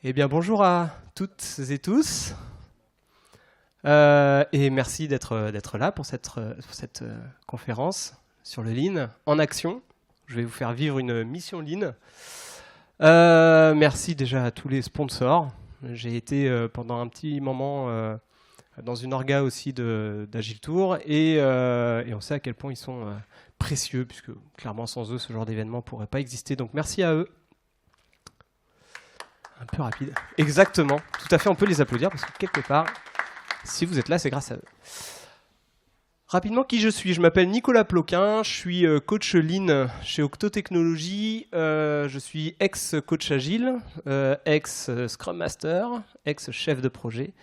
Eh bien, bonjour à toutes et tous. Et merci d'être là pour cette conférence sur le Lean en action. Je vais vous faire vivre une mission Lean. Merci déjà à tous les sponsors. J'ai été pendant un petit moment dans une orga aussi d'Agile Tour et on sait à quel point ils sont précieux, puisque clairement sans eux, ce genre d'événement ne pourrait pas exister. Donc merci à eux. Un peu rapide. Exactement. Tout à fait, on peut les applaudir parce que quelque part, si vous êtes là, c'est grâce à eux. Rapidement, qui je suis? Je m'appelle Nicolas Ploquin, je suis coach Lean chez Octo Technologies. Je suis ex-coach agile, ex-scrum master, ex-chef de projet,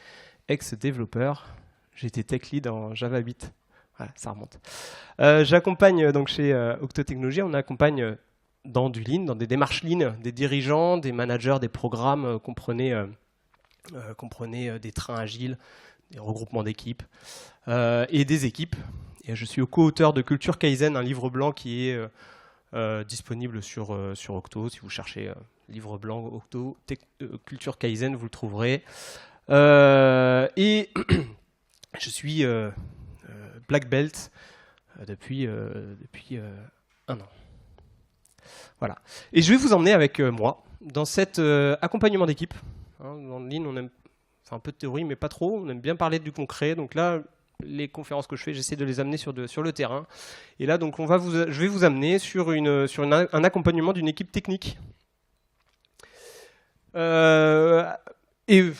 ex-développeur. J'ai été tech lead en Java 8. Voilà, ça remonte. J'accompagne donc chez Octo Technologies, on accompagne dans du Lean, dans des démarches Lean, des dirigeants, des managers, des programmes, comprenez des trains agiles, des regroupements d'équipes et des équipes. Et je suis co-auteur de Culture Kaizen, un livre blanc qui est disponible sur Octo. Si vous cherchez livre blanc Octo, Culture Kaizen, vous le trouverez. Et je suis Black Belt depuis un an. Voilà. Et je vais vous emmener avec moi dans cet accompagnement d'équipe. Hein, dans le Lean, on aime un peu de théorie, mais pas trop. On aime bien parler du concret. Donc là, les conférences que je fais, j'essaie de les amener sur le terrain. Et là, donc, je vais vous amener sur un accompagnement d'une équipe technique. Et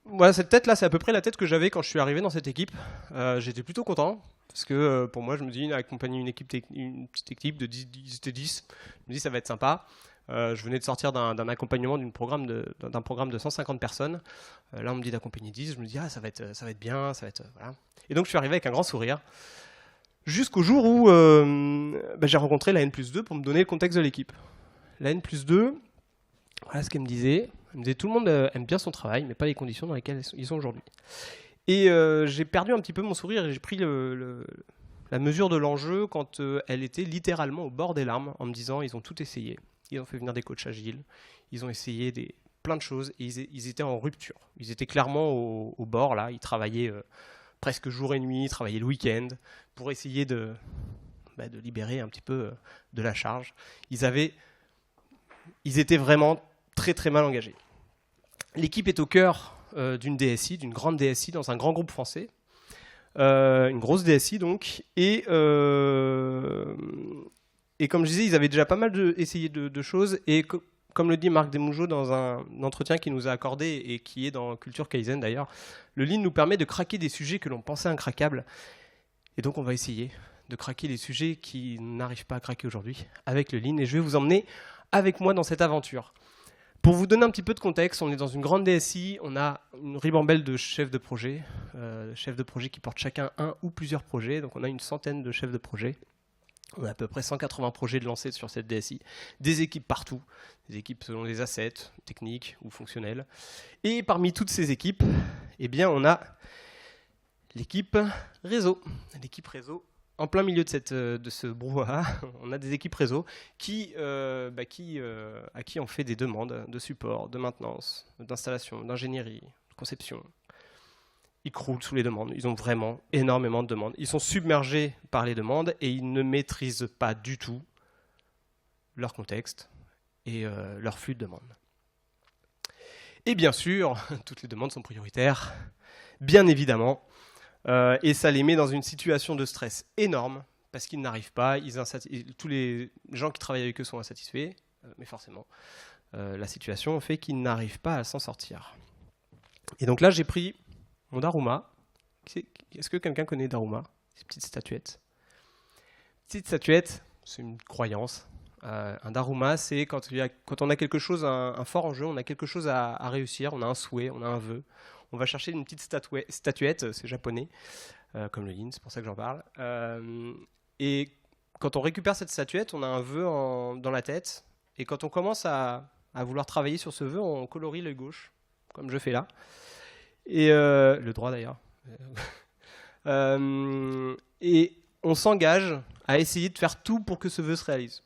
voilà, cette tête-là, c'est à peu près la tête que j'avais quand je suis arrivé dans cette équipe. J'étais plutôt content. Parce que pour moi, je me dis, accompagner une petite équipe de 10, je me dis, ça va être sympa. Je venais de sortir d'un accompagnement d'un programme de 150 personnes. Là, on me dit d'accompagner 10. Je me dis, ça va être bien. Voilà. Et donc, je suis arrivé avec un grand sourire. Jusqu'au jour où j'ai rencontré la N+2 pour me donner le contexte de l'équipe. La N+2, voilà ce qu'elle me disait. Elle me disait, tout le monde aime bien son travail, mais pas les conditions dans lesquelles ils sont aujourd'hui. Et j'ai perdu un petit peu mon sourire et j'ai pris la mesure de l'enjeu quand elle était littéralement au bord des larmes en me disant ils ont tout essayé. Ils ont fait venir des coachs agiles, ils ont essayé plein de choses et ils étaient en rupture. Ils étaient clairement au bord là, ils travaillaient presque jour et nuit, ils travaillaient le week-end pour essayer de libérer un petit peu de la charge. Ils étaient vraiment très très mal engagés. L'équipe est au cœur d'une DSI, d'une grande DSI dans un grand groupe français, une grosse DSI donc, et comme je disais, ils avaient déjà pas mal essayé de choses, et comme le dit Marc Desmougeot dans un entretien qu'il nous a accordé, et qui est dans Culture Kaizen d'ailleurs, le Lean nous permet de craquer des sujets que l'on pensait incraquables, et donc on va essayer de craquer les sujets qui n'arrivent pas à craquer aujourd'hui avec le Lean, et je vais vous emmener avec moi dans cette aventure. Pour vous donner un petit peu de contexte, on est dans une grande DSI, on a une ribambelle de chefs de projet qui portent chacun un ou plusieurs projets, donc on a une centaine de chefs de projet. On a à peu près 180 projets de lancés sur cette DSI, des équipes partout, des équipes selon les assets, techniques ou fonctionnels. Et parmi toutes ces équipes, eh bien, on a l'équipe réseau. L'équipe réseau, en plein milieu de ce brouhaha, on a des équipes réseau à qui on fait des demandes de support, de maintenance, d'installation, d'ingénierie, de conception. Ils croulent sous les demandes, ils ont vraiment énormément de demandes. Ils sont submergés par les demandes et ils ne maîtrisent pas du tout leur contexte et leur flux de demandes. Et bien sûr, toutes les demandes sont prioritaires, bien évidemment. Et ça les met dans une situation de stress énorme parce qu'ils n'arrivent pas, tous les gens qui travaillent avec eux sont insatisfaits, mais forcément, la situation fait qu'ils n'arrivent pas à s'en sortir. Et donc là, j'ai pris mon Daruma. Est-ce que quelqu'un connaît Daruma? Ces petites statuettes. Petite statuette, c'est une croyance. Un Daruma, c'est quand on a quelque chose, un fort enjeu, on a quelque chose à réussir, on a un souhait, on a un vœu. On va chercher une petite statuette, c'est japonais, comme le Lean, c'est pour ça que j'en parle. Et quand on récupère cette statuette, on a un vœu dans la tête. Et quand on commence à vouloir travailler sur ce vœu, on colorie l'œil gauche, comme je fais là. Et le droit d'ailleurs. Et on s'engage à essayer de faire tout pour que ce vœu se réalise.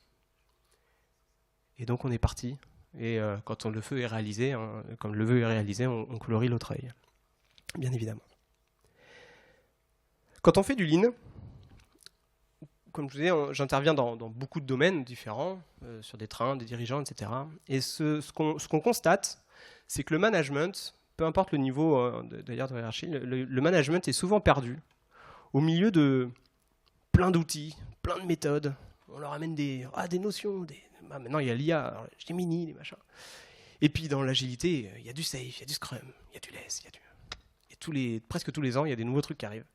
Et donc on est parti. Et quand le feu est réalisé, hein, quand le vœu est réalisé, on colorie l'autre œil, bien évidemment. Quand on fait du lean, comme je vous disais, j'interviens dans beaucoup de domaines différents, sur des trains, des dirigeants, etc. Et ce qu'on constate, c'est que le management, peu importe le niveau d'ailleurs de hiérarchie, le management est souvent perdu au milieu de plein d'outils, plein de méthodes. On leur amène des notions, maintenant il y a l'IA, Gemini, les machins. Et puis dans l'agilité, il y a du safe, il y a du scrum, il y a du less, presque tous les ans, il y a des nouveaux trucs qui arrivent.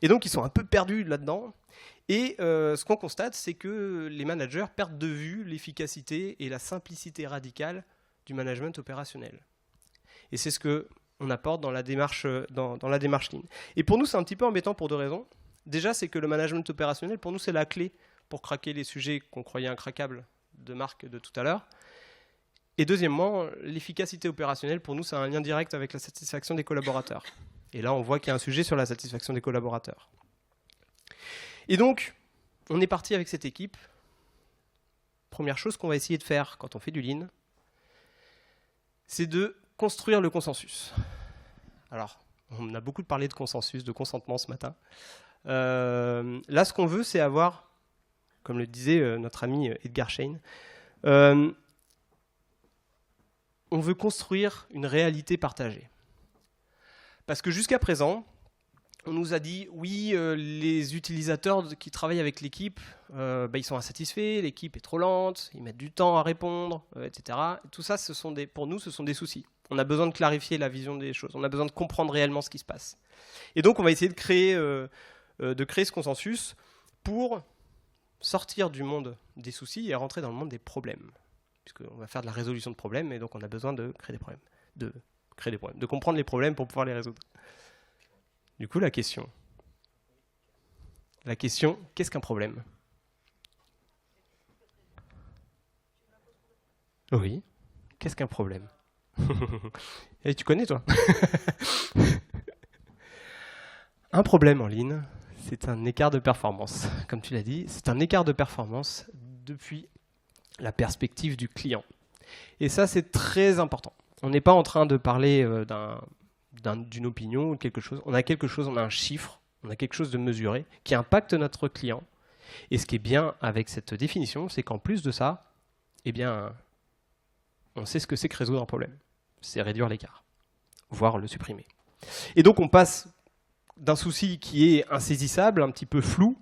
Et donc, ils sont un peu perdus là-dedans. Et ce qu'on constate, c'est que les managers perdent de vue l'efficacité et la simplicité radicale du management opérationnel. Et c'est ce qu'on apporte dans la démarche Lean. Et pour nous, c'est un petit peu embêtant pour deux raisons. Déjà, c'est que le management opérationnel, pour nous, c'est la clé pour craquer les sujets qu'on croyait incraquables de Marc de tout à l'heure. Et deuxièmement, l'efficacité opérationnelle, pour nous, c'est un lien direct avec la satisfaction des collaborateurs. Et là, on voit qu'il y a un sujet sur la satisfaction des collaborateurs. Et donc, on est parti avec cette équipe. Première chose qu'on va essayer de faire quand on fait du Lean, c'est de construire le consensus. Alors, on a beaucoup parlé de consensus, de consentement ce matin. Là, ce qu'on veut, c'est avoir, comme le disait notre ami Edgar Schein, on veut construire une réalité partagée. Parce que jusqu'à présent, on nous a dit, oui, les utilisateurs qui travaillent avec l'équipe, ils sont insatisfaits, l'équipe est trop lente, ils mettent du temps à répondre, etc. Et tout ça, pour nous, ce sont des soucis. On a besoin de clarifier la vision des choses, on a besoin de comprendre réellement ce qui se passe. Et donc, on va essayer de créer ce consensus pour sortir du monde des soucis et rentrer dans le monde des problèmes. Puisqu'on va faire de la résolution de problèmes, et donc on a besoin de créer des problèmes, de comprendre les problèmes pour pouvoir les résoudre. Du coup, la question, qu'est-ce qu'un problème? Oui, qu'est-ce qu'un problème? Et tu connais, toi? Un problème en ligne, c'est un écart de performance. Comme tu l'as dit, c'est un écart de performance depuis la perspective du client. Et ça, c'est très important. On n'est pas en train de parler d'une opinion ou quelque chose. On a quelque chose, on a un chiffre, on a quelque chose de mesuré qui impacte notre client. Et ce qui est bien avec cette définition, c'est qu'en plus de ça, eh bien, on sait ce que c'est que résoudre un problème. C'est réduire l'écart, voire le supprimer. Et donc on passe d'un souci qui est insaisissable, un petit peu flou,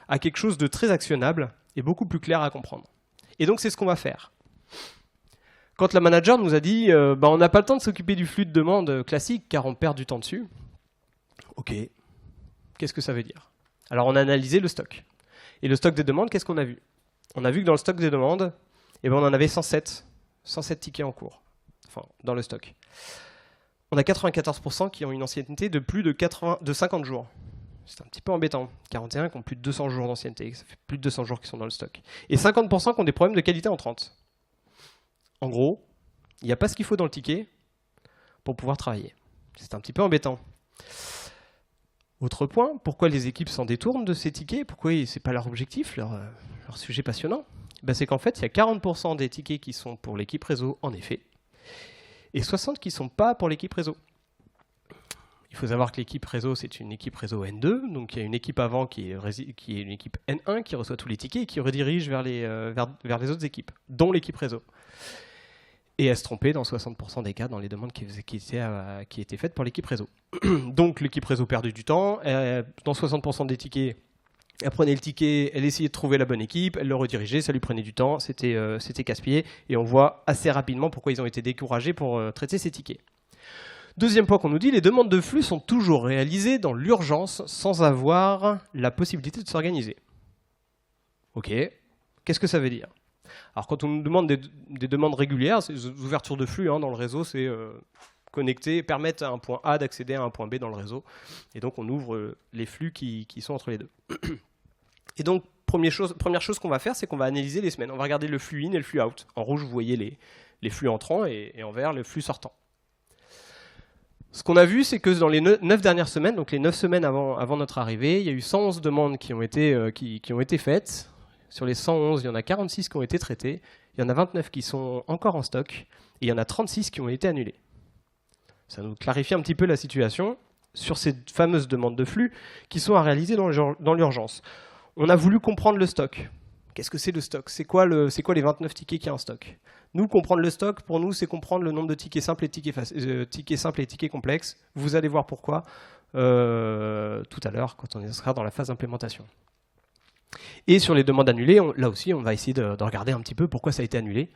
à quelque chose de très actionnable et beaucoup plus clair à comprendre. Et donc c'est ce qu'on va faire. Quand la manager nous a dit on n'a pas le temps de s'occuper du flux de demande classique car on perd du temps dessus. Ok, qu'est-ce que ça veut dire? Alors on a analysé le stock. Et le stock des demandes, qu'est-ce qu'on a vu? On a vu que dans le stock des demandes, on en avait 107 tickets en cours, enfin dans le stock. On a 94% qui ont une ancienneté de plus de 50 jours. C'est un petit peu embêtant. 41 qui ont plus de 200 jours d'ancienneté, ça fait plus de 200 jours qui sont dans le stock. Et 50% qui ont des problèmes de qualité en 30. En gros, il n'y a pas ce qu'il faut dans le ticket pour pouvoir travailler. C'est un petit peu embêtant. Autre point, pourquoi les équipes s'en détournent de ces tickets? Pourquoi ce n'est pas leur objectif, leur sujet passionnant? C'est qu'en fait, il y a 40% des tickets qui sont pour l'équipe réseau, en effet, et 60% qui ne sont pas pour l'équipe réseau. Il faut savoir que l'équipe réseau, c'est une équipe réseau N2, donc il y a une équipe avant qui est une équipe N1 qui reçoit tous les tickets et qui redirige vers les autres équipes, dont l'équipe réseau. Et elle se trompait dans 60% des cas dans les demandes qui étaient faites pour l'équipe réseau. Donc l'équipe réseau perdait du temps, dans 60% des tickets, elle prenait le ticket, elle essayait de trouver la bonne équipe, elle le redirigeait, ça lui prenait du temps, c'était casse-pied, et on voit assez rapidement pourquoi ils ont été découragés pour traiter ces tickets. Deuxième point qu'on nous dit, les demandes de flux sont toujours réalisées dans l'urgence sans avoir la possibilité de s'organiser. Ok, qu'est-ce que ça veut dire? Alors quand on nous demande des demandes régulières, ces ouvertures de flux dans le réseau, c'est connecter, permettre à un point A d'accéder à un point B dans le réseau. Et donc on ouvre les flux qui sont entre les deux. Et donc première chose qu'on va faire, c'est qu'on va analyser les semaines. On va regarder le flux in et le flux out. En rouge, vous voyez les flux entrants et en vert, le flux sortant. Ce qu'on a vu, c'est que dans les 9 dernières semaines, donc les 9 semaines avant notre arrivée, il y a eu 111 demandes qui ont été faites. Sur les 111, il y en a 46 qui ont été traitées il y en a 29 qui sont encore en stock, et il y en a 36 qui ont été annulés. Ça nous clarifie un petit peu la situation sur ces fameuses demandes de flux qui sont à réaliser dans l'urgence. On a voulu comprendre le stock. Qu'est-ce que c'est le stock? C'est quoi les 29 tickets qu'il y a en stock? Nous, comprendre le stock, pour nous, c'est comprendre le nombre de tickets simples et tickets complexes. Vous allez voir pourquoi tout à l'heure, quand on sera dans la phase d'implémentation. Et sur les demandes annulées, là aussi, on va essayer de regarder un petit peu pourquoi ça a été annulé.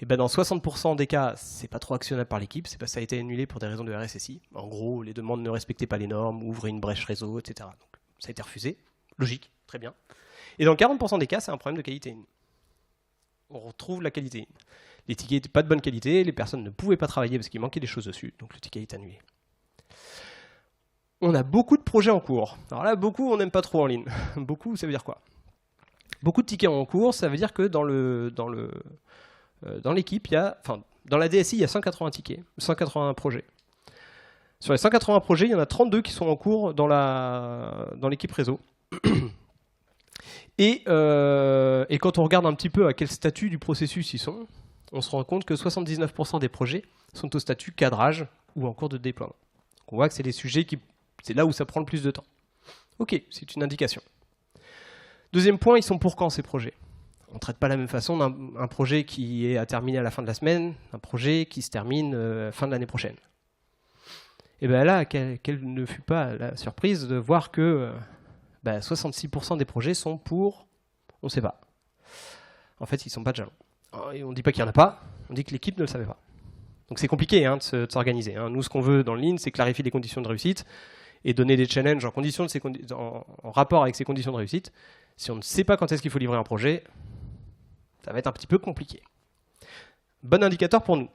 Et ben dans 60% des cas, c'est pas trop actionnable par l'équipe, c'est parce que ça a été annulé pour des raisons de RSSI. En gros, les demandes ne respectaient pas les normes, ouvraient une brèche réseau, etc. Donc ça a été refusé. Logique, très bien. Et dans 40% des cas, c'est un problème de qualité in. On retrouve la qualité in. Les tickets n'étaient pas de bonne qualité, les personnes ne pouvaient pas travailler parce qu'il manquait des choses dessus, donc le ticket est annulé. On a beaucoup de projets en cours. Alors là, beaucoup, on n'aime pas trop en ligne. Beaucoup, ça veut dire quoi? Beaucoup de tickets en cours, ça veut dire que dans l'équipe, dans la DSI, il y a 180 tickets, 180 projets. Sur les 180 projets, il y en a 32 qui sont en cours dans l'équipe réseau. Et quand on regarde un petit peu à quel statut du processus ils sont, on se rend compte que 79% des projets sont au statut cadrage ou en cours de déploiement. Donc on voit que c'est les sujets c'est là où ça prend le plus de temps. Ok, c'est une indication. Deuxième point, ils sont pour quand ces projets? On ne traite pas de la même façon d'un projet qui est à terminer à la fin de la semaine, un projet qui se termine fin de l'année prochaine. Et bien là, quelle ne fut pas la surprise de voir que 66% des projets sont pour, on ne sait pas. En fait, ils ne sont pas de jalons. On ne dit pas qu'il n'y en a pas, on dit que l'équipe ne le savait pas. Donc c'est compliqué de s'organiser. Nous, ce qu'on veut dans le Lean, c'est clarifier les conditions de réussite et donner des challenges en rapport avec ces conditions de réussite. Si on ne sait pas quand est-ce qu'il faut livrer un projet, ça va être un petit peu compliqué. Bon indicateur pour nous.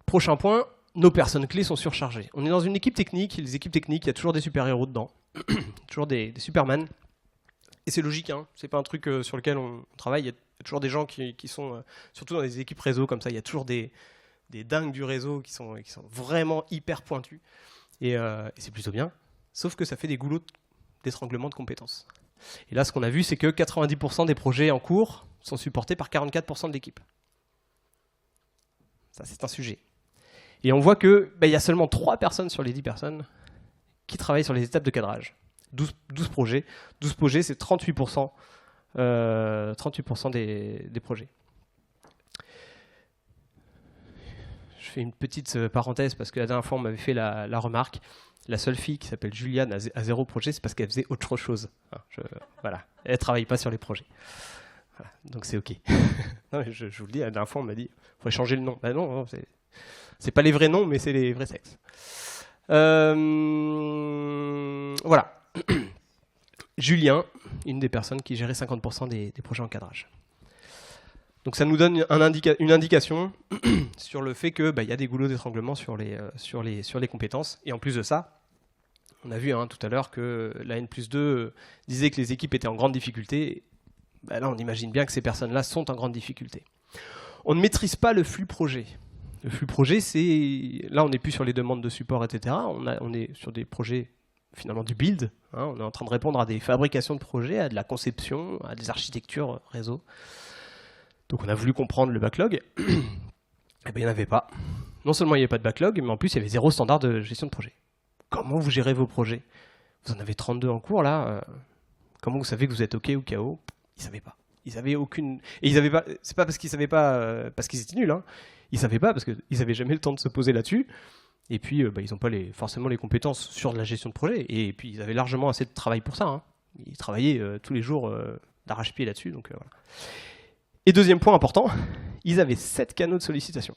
Prochain point, nos personnes clés sont surchargées. On est dans une équipe technique, les équipes techniques, il y a toujours des super-héros dedans, toujours des Superman. Et c'est logique, c'est pas un truc sur lequel on travaille, il y a toujours des gens qui sont, surtout dans les équipes réseau comme ça, il y a toujours des dingues du réseau qui sont vraiment hyper pointus. Et c'est plutôt bien, sauf que ça fait des goulots d'étranglement de compétences. Et là, ce qu'on a vu, c'est que 90% des projets en cours sont supportés par 44% de l'équipe. Ça, c'est un sujet. Et on voit qu'il y a seulement 3 personnes sur les 10 personnes qui travaillent sur les étapes de cadrage. 12 projets. 12 projets, c'est 38%, 38% des projets. Je fais une petite parenthèse parce que la dernière fois, on m'avait fait la remarque. La seule fille qui s'appelle Juliane à 0 projet, c'est parce qu'elle faisait autre chose. Voilà. Elle ne travaille pas sur les projets. Voilà. Donc c'est OK. Non, je vous le dis, la dernière fois, on m'a dit il faudrait changer le nom. Ben non, c'est pas les vrais noms, mais c'est les vrais sexes. Voilà. Julien, une des personnes qui gérait 50% des projets en cadrage. Donc ça nous donne une indication sur le fait qu'il y a des goulots d'étranglement sur les compétences. Et en plus de ça, on a vu tout à l'heure que la N+2 disait que les équipes étaient en grande difficulté. Là, on imagine bien que ces personnes-là sont en grande difficulté. On ne maîtrise pas le flux projet. Le flux projet, là, on n'est plus sur les demandes de support, etc. On est sur des projets, finalement, du build. On est en train de répondre à des fabrications de projets, à de la conception, à des architectures réseau. Donc on a voulu comprendre le backlog. Eh bien, il n'y en avait pas. Non seulement il n'y avait pas de backlog, mais en plus, il y avait 0 standard de gestion de projet. Comment vous gérez vos projets? Vous en avez 32 en cours, là. Comment vous savez que vous êtes OK ou KO? Ils ne savaient pas. Ils avaient aucune... Et ils avaient pas... C'est pas parce qu'ils ne savaient pas parce qu'ils étaient nuls. Ils ne savaient pas parce qu'ils n'avaient jamais le temps de se poser là-dessus. Et puis, ils n'ont pas forcément les compétences sur de la gestion de projet. Et puis, ils avaient largement assez de travail pour ça. Ils travaillaient tous les jours d'arrache-pied là-dessus. Donc, voilà. Et deuxième point important, ils avaient 7 canaux de sollicitation.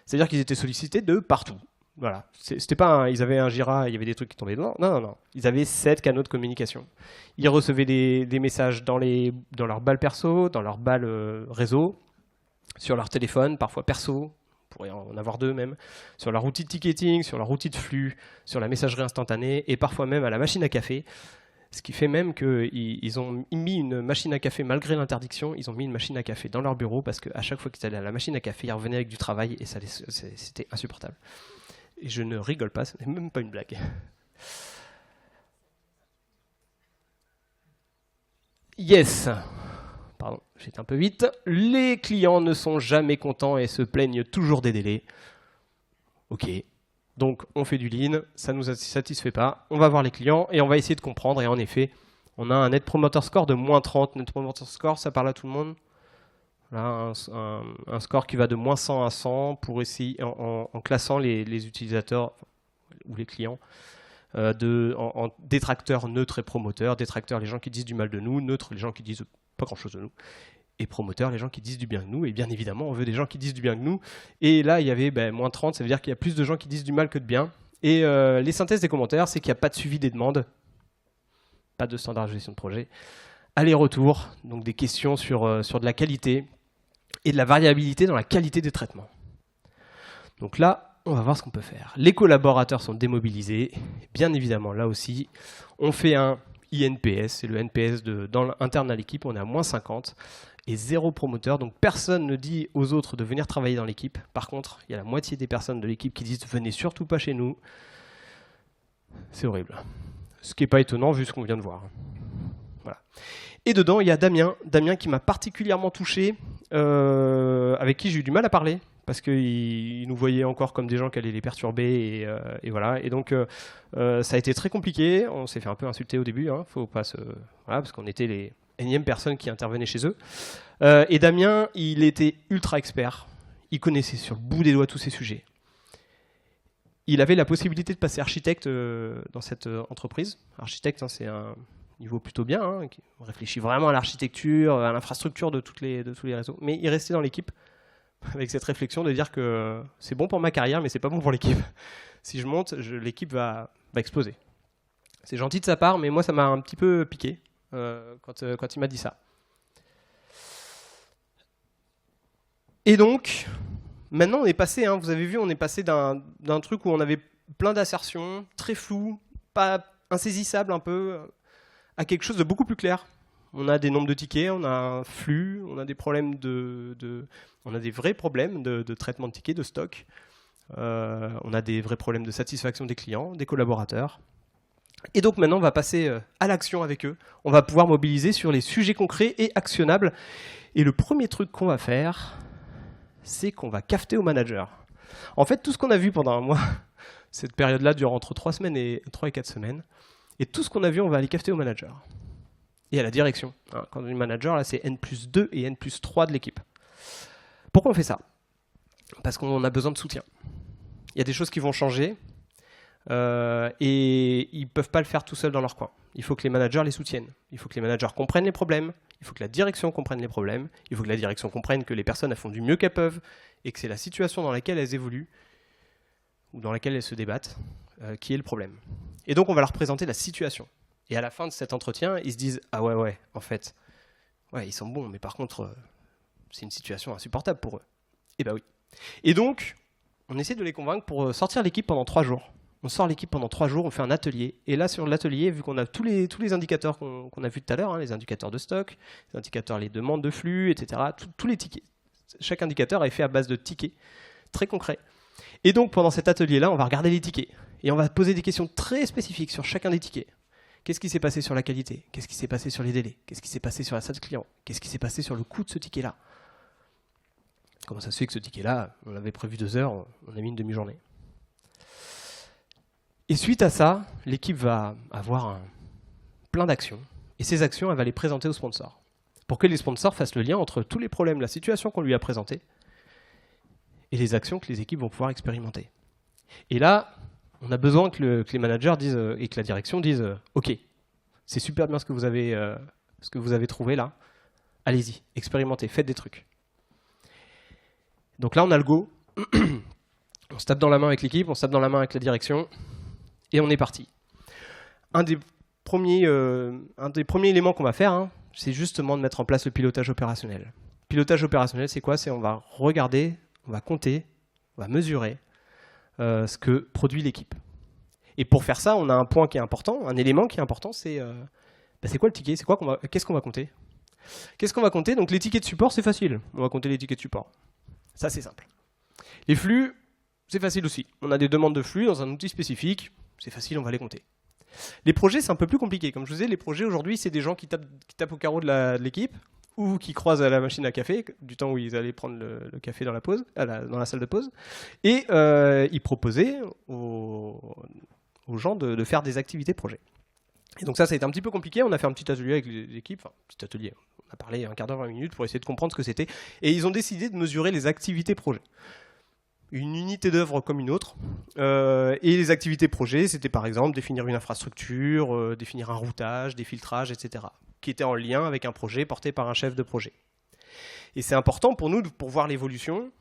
C'est-à-dire qu'ils étaient sollicités de partout. Voilà. C'était pas ils avaient un Jira, il y avait des trucs qui tombaient dedans. Non. Ils avaient 7 canaux de communication. Ils recevaient des messages dans leur balle perso, dans leur balle réseau, sur leur téléphone, parfois perso, on pourrait en avoir 2 même, sur leur outil de ticketing, sur leur outil de flux, sur la messagerie instantanée, et parfois même à la machine à café. Ce qui fait même qu'ils ont mis une machine à café, malgré l'interdiction, ils ont mis une machine à café dans leur bureau parce qu'à chaque fois qu'ils allaient à la machine à café, ils revenaient avec du travail et c'était insupportable. Et je ne rigole pas, ce n'est même pas une blague. Yes. Pardon, j'étais un peu vite. Les clients ne sont jamais contents et se plaignent toujours des délais. Ok, donc on fait du lean, ça ne nous satisfait pas. On va voir les clients et on va essayer de comprendre. Et en effet, on a un Net Promoter Score de moins 30. Net Promoter Score, ça parle à tout le monde. Là, un score qui va de moins 100 à 100 pour essayer, en classant les utilisateurs ou les clients en détracteurs, neutres et promoteurs. Détracteurs, les gens qui disent du mal de nous. Neutres, les gens qui disent pas grand-chose de nous. Et promoteurs, les gens qui disent du bien de nous. Et bien évidemment, on veut des gens qui disent du bien de nous. Et là, il y avait moins 30, ça veut dire qu'il y a plus de gens qui disent du mal que de bien. Et les synthèses des commentaires, c'est qu'il n'y a pas de suivi des demandes. Pas de standard de gestion de projet. Aller-retour, donc des questions sur de la qualité et de la variabilité dans la qualité des traitements. Donc là, on va voir ce qu'on peut faire. Les collaborateurs sont démobilisés. Bien évidemment, là aussi, on fait un INPS, c'est le NPS interne à l'équipe, on est à moins 50 et 0 promoteur. Donc personne ne dit aux autres de venir travailler dans l'équipe. Par contre, il y a la moitié des personnes de l'équipe qui disent « venez surtout pas chez nous ». C'est horrible. Ce qui n'est pas étonnant vu ce qu'on vient de voir. Voilà. Et dedans, il y a Damien qui m'a particulièrement touché, avec qui j'ai eu du mal à parler, parce qu'il nous voyait encore comme des gens qui allaient les perturber, et voilà. Et donc, ça a été très compliqué. On s'est fait un peu insulter au début, hein, faut pas voilà, parce qu'on était les énièmes personnes qui intervenaient chez eux. Et Damien, il était ultra expert. Il connaissait sur le bout des doigts tous ces sujets. Il avait la possibilité de passer architecte dans cette entreprise. Architecte, hein, c'est un niveau plutôt bien, hein, qui réfléchit vraiment à l'architecture, à l'infrastructure de tous les réseaux. Mais il restait dans l'équipe avec cette réflexion de dire que c'est bon pour ma carrière, mais c'est pas bon pour l'équipe. Si je monte, l'équipe va exploser. C'est gentil de sa part, mais moi ça m'a un petit peu piqué quand il m'a dit ça. Et donc, maintenant on est passé, hein, vous avez vu, on est passé d'un truc où on avait plein d'assertions, très flou, pas insaisissable un peu, à quelque chose de beaucoup plus clair. On a des nombres de tickets, on a un flux, on a des problèmes on a des vrais problèmes de traitement de tickets, de stock. On a des vrais problèmes de satisfaction des clients, des collaborateurs. Et donc maintenant, on va passer à l'action avec eux. On va pouvoir mobiliser sur les sujets concrets et actionnables. Et le premier truc qu'on va faire, c'est qu'on va cafeter au manager. En fait, tout ce qu'on a vu pendant un mois, cette période-là dure entre 3 et 4 semaines, et tout ce qu'on a vu, on va aller cafeter au manager. Et à la direction. Quand on dit manager, là, c'est N+2 et N+3 de l'équipe. Pourquoi on fait ça? Parce qu'on a besoin de soutien. Il y a des choses qui vont changer et ils ne peuvent pas le faire tout seuls dans leur coin. Il faut que les managers les soutiennent. Il faut que les managers comprennent les problèmes. Il faut que la direction comprenne les problèmes. Il faut que la direction comprenne que les personnes elles font du mieux qu'elles peuvent et que c'est la situation dans laquelle elles évoluent ou dans laquelle elles se débattent qui est le problème. Et donc on va leur présenter la situation. Et à la fin de cet entretien, ils se disent « Ah ouais, en fait, ouais, ils sont bons, mais par contre, c'est une situation insupportable pour eux. » Et bah oui. Et donc, on essaie de les convaincre pour sortir l'équipe pendant 3 jours. On sort l'équipe pendant 3 jours, on fait un atelier. Et là, sur l'atelier, vu qu'on a tous les indicateurs qu'on a vus tout à l'heure, hein, les indicateurs de stock, les indicateurs, les demandes de flux, etc., tous les tickets. Chaque indicateur est fait à base de tickets très concrets. Et donc, pendant cet atelier-là, on va regarder les tickets. Et on va poser des questions très spécifiques sur chacun des tickets. Qu'est-ce qui s'est passé sur la qualité? Qu'est-ce qui s'est passé sur les délais? Qu'est-ce qui s'est passé sur la salle client? Qu'est-ce qui s'est passé sur le coût de ce ticket-là? Comment ça se fait que ce ticket-là, on l'avait prévu 2 heures, on a mis une demi-journée? Et suite à ça, l'équipe va avoir plein d'actions. Et ces actions, elle va les présenter aux sponsors. Pour que les sponsors fassent le lien entre tous les problèmes, la situation qu'on lui a présentée, et les actions que les équipes vont pouvoir expérimenter. Et là, on a besoin que les managers disent, et que la direction dise « Ok, c'est super bien ce que vous avez trouvé là. Allez-y, expérimentez, faites des trucs. » Donc là, on a le go. On se tape dans la main avec l'équipe, on se tape dans la main avec la direction, et on est parti. Un des premiers éléments qu'on va faire, hein, c'est justement de mettre en place le pilotage opérationnel. Pilotage opérationnel, c'est quoi? C'est on va regarder, on va compter, on va mesurer ce que produit l'équipe. Et pour faire ça, on a un point qui est important, un élément qui est important, c'est quoi le ticket? Qu'est-ce qu'on va compter? Qu'est-ce qu'on va compter? Donc les tickets de support, c'est facile. On va compter les tickets de support. Ça, c'est simple. Les flux, c'est facile aussi. On a des demandes de flux dans un outil spécifique. C'est facile, on va les compter. Les projets, c'est un peu plus compliqué. Comme je vous disais, les projets, aujourd'hui, c'est des gens qui tapent au carreau de l'équipe. ou qui croisent à la machine à café, du temps où ils allaient prendre le café dans la pause, dans la salle de pause, et ils proposaient aux gens de faire des activités projets. Et donc ça a été un petit peu compliqué, on a fait un petit atelier avec l'équipe, enfin, petit atelier, on a parlé un quart d'heure, 20 minutes pour essayer de comprendre ce que c'était, et ils ont décidé de mesurer les activités projets. Une unité d'œuvre comme une autre, et les activités projets, c'était par exemple définir une infrastructure, définir un routage, des filtrages, etc., qui étaient en lien avec un projet porté par un chef de projet. Et c'est important pour nous, pour voir l'évolution,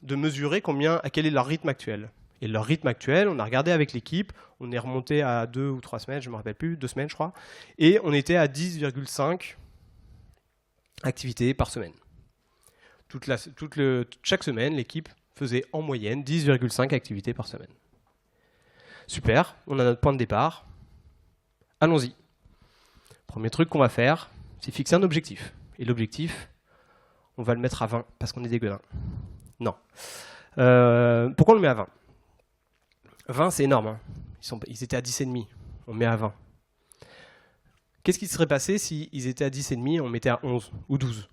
de mesurer à quel est leur rythme actuel. Et leur rythme actuel, on a regardé avec l'équipe, on est remonté à 2 ou 3 semaines, je ne me rappelle plus, 2 semaines je crois, et on était à 10,5 activités par semaine. Chaque semaine, l'équipe faisait en moyenne 10,5 activités par semaine. Super, on a notre point de départ. Allons-y. Premier truc qu'on va faire, c'est fixer un objectif. Et l'objectif, on va le mettre à 20 parce qu'on est des gueudins. Non. Pourquoi on le met à 20 ? 20, c'est énorme. Hein. Ils étaient à 10,5. On met à 20. Qu'est-ce qui serait passé s'ils étaient à 10,5 et on mettait à 11 ou 12 ?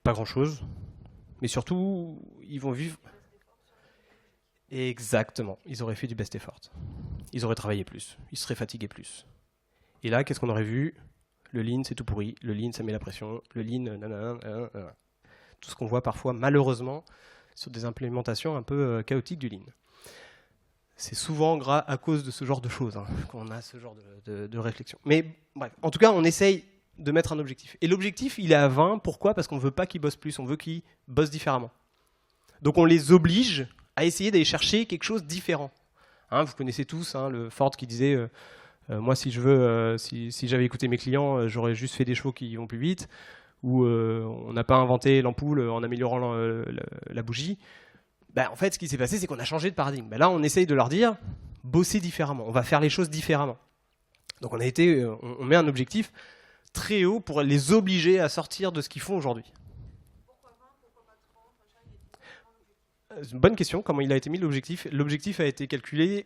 Pas grand-chose. Mais surtout, ils vont vivre... Exactement. Ils auraient fait du best effort. Ils auraient travaillé plus. Ils seraient fatigués plus. Et là, qu'est-ce qu'on aurait vu ? Le lean, c'est tout pourri. Le lean, ça met la pression. Le lean, nanana, nanana. Tout ce qu'on voit parfois, malheureusement, sur des implémentations un peu chaotiques du lean. C'est souvent à cause de ce genre de choses qu'on a ce genre de réflexion. Mais bref, en tout cas, on essaye de mettre un objectif. Et l'objectif, il est à 20. Pourquoi ? Parce qu'on ne veut pas qu'ils bossent plus, on veut qu'ils bossent différemment. Donc on les oblige à essayer d'aller chercher quelque chose de différent. Vous connaissez tous le Ford qui disait moi, si j'avais écouté mes clients, j'aurais juste fait des chevaux qui vont plus vite. Ou on n'a pas inventé l'ampoule en améliorant la bougie. En fait, ce qui s'est passé, c'est qu'on a changé de paradigme. Là, on essaye de leur dire, bosser différemment. On va faire les choses différemment. Donc on met un objectif très haut pour les obliger à sortir de ce qu'ils font aujourd'hui. Pourquoi 20, pourquoi pas 30 ? C'est une bonne question. Comment il a été mis l'objectif ? L'objectif a été calculé,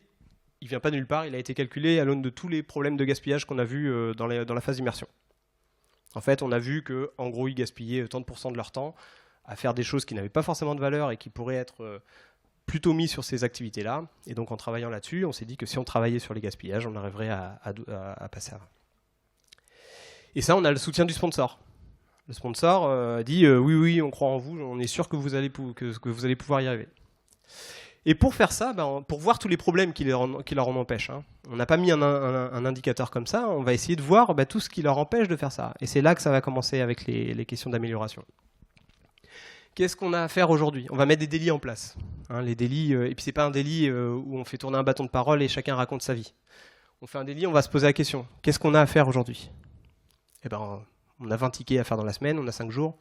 il ne vient pas de nulle part, il a été calculé à l'aune de tous les problèmes de gaspillage qu'on a vus dans la phase d'immersion. En fait, on a vu qu'en gros, ils gaspillaient 30% de leur temps à faire des choses qui n'avaient pas forcément de valeur et qui pourraient être plutôt mis sur ces activités-là. Et donc, en travaillant là-dessus, on s'est dit que si on travaillait sur les gaspillages, on arriverait à passer à 20. Et ça, on a le soutien du sponsor. Le sponsor dit oui, on croit en vous, on est sûr que vous allez pouvoir y arriver. Et pour faire ça, pour voir tous les problèmes qui leur en empêchent, on n'a pas mis un indicateur comme ça, on va essayer de voir tout ce qui leur empêche de faire ça. Et c'est là que ça va commencer avec les questions d'amélioration. Qu'est-ce qu'on a à faire aujourd'hui ? On va mettre des délits en place. Les délits, et puis c'est pas un délit où on fait tourner un bâton de parole et chacun raconte sa vie. On fait un délit, on va se poser la question. Qu'est-ce qu'on a à faire aujourd'hui ? On a 20 tickets à faire dans la semaine, on a 5 jours.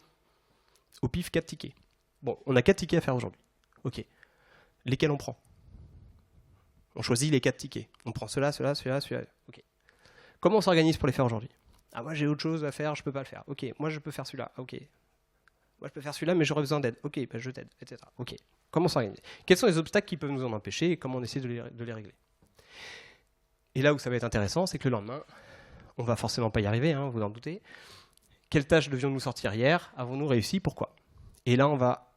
Au pif, 4 tickets. Bon, on a 4 tickets à faire aujourd'hui. Ok. Lesquels on prend ? On choisit les 4 tickets. On prend cela. Ok. Comment on s'organise pour les faire aujourd'hui ? Moi j'ai autre chose à faire, je peux pas le faire. Ok, moi je peux faire celui-là. Ok. Moi je peux faire celui-là, mais j'aurais besoin d'aide. Ok, je t'aide, etc. Ok. Comment s'organiser ? Quels sont les obstacles qui peuvent nous en empêcher et comment on essaie de les régler ? Et là où ça va être intéressant, c'est que le lendemain, on va forcément pas y arriver, vous en doutez. Quelles tâches devions-nous sortir hier ? Avons-nous réussi ? Pourquoi ? Et là, on va